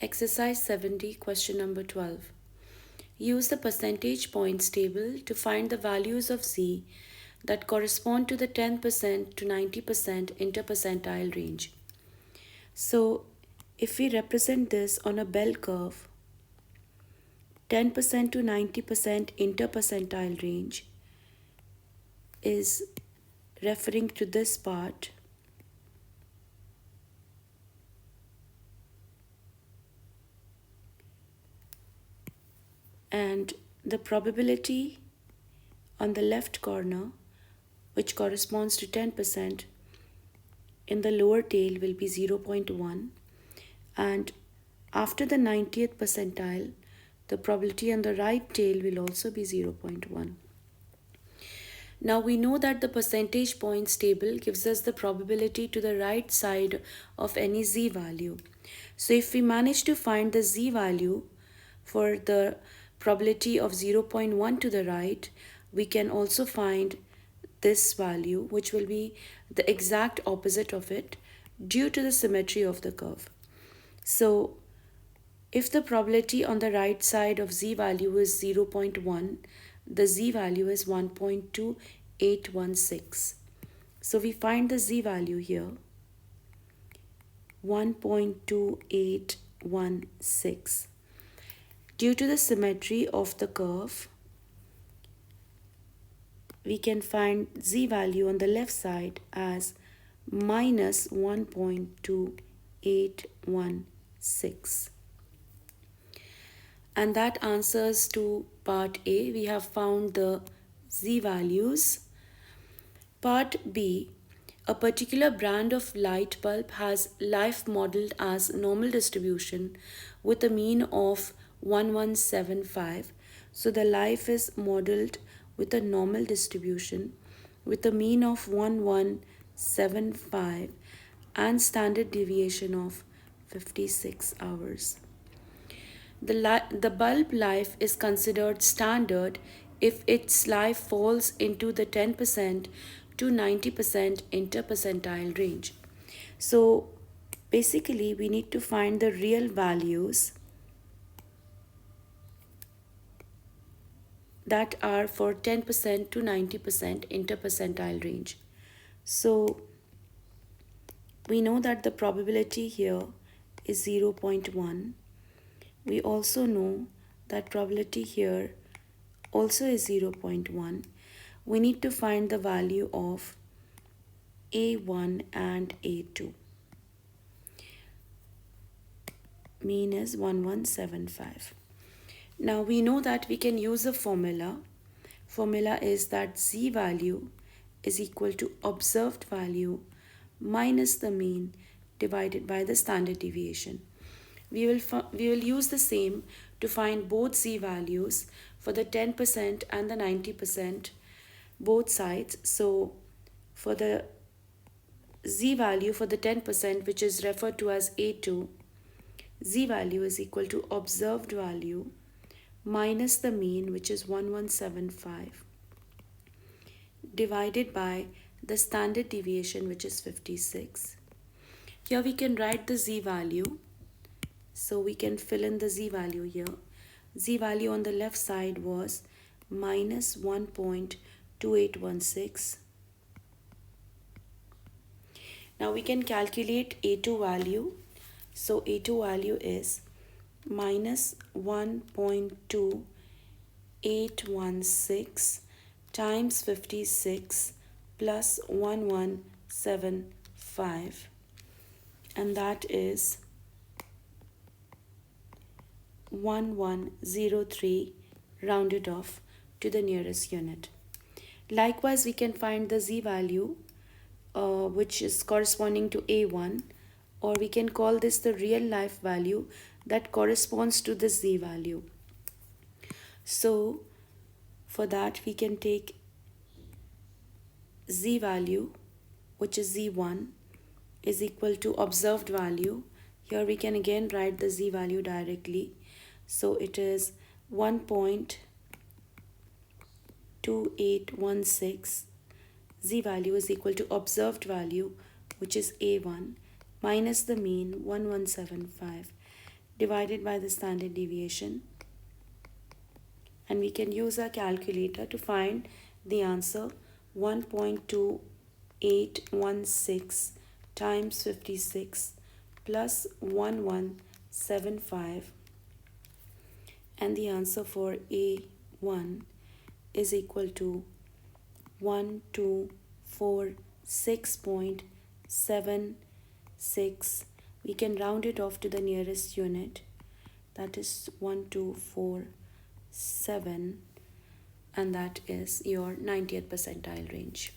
Exercise 70, question number 12. Use the percentage points table to find the values of Z that correspond to the 10% to 90% interpercentile range. So, if we represent this on a bell curve, 10% to 90% interpercentile range is referring to this part, and the probability on the left corner, which corresponds to 10% in the lower tail, will be 0.1, and after the 90th percentile the probability on the right tail will also be 0.1. Now we know that the percentage points table gives us the probability to the right side of any Z value. So if we manage to find the Z value for the probability of 0.1 to the right, we can also find this value, which will be the exact opposite of it due to the symmetry of the curve. So if the probability on the right side of Z value is 0.1, the Z value is 1.2816. So we find the Z value here, 1.2816. Due to the symmetry of the curve, we can find Z value on the left side as minus 1.2816. And that answers to part A. We have found the Z values. Part B, a particular brand of light bulb has life modeled as normal distribution with a mean of 1175. So the life is modeled with a normal distribution with a mean of 1175 and standard deviation of 56 hours. The bulb life is considered standard if its life falls into the 10% to 90% interpercentile range. So basically we need to find the real values that are for 10% to 90% interpercentile range. So we know that the probability here is 0.1. We also know that probability here also is 0.1. We need to find the value of A1 and A2. Mean is 1175. Now we know that we can use a formula. Formula is that Z value is equal to observed value minus the mean divided by the standard deviation. We will use the same to find both Z values for the 10% and the 90%, both sides. So for the Z value for the 10%, which is referred to as A2, Z value is equal to observed value minus the mean, which is 1175, divided by the standard deviation, which is 56. Here we can write the Z value. So we can fill in the Z value here. Z value on the left side was minus 1.2816. Now we can calculate A2 value. So A2 value is minus 1.2816 times 56 plus 1175, and that is 1103 rounded off to the nearest unit. Likewise, we can find the Z value which is corresponding to A1, or we can call this the real life value that corresponds to the Z value. So for that we can take Z value, which is Z1, is equal to observed value. Here we can again write the Z value directly. So it is 1.2816. Z value is equal to observed value, which is A1, minus the mean 1175, divided by the standard deviation, and we can use our calculator to find the answer. 1.2816 times 56 plus 1175, and the answer for A1 is equal to 1246.76. We can round it off to the nearest unit, that is 1247, and that is your 90th percentile range.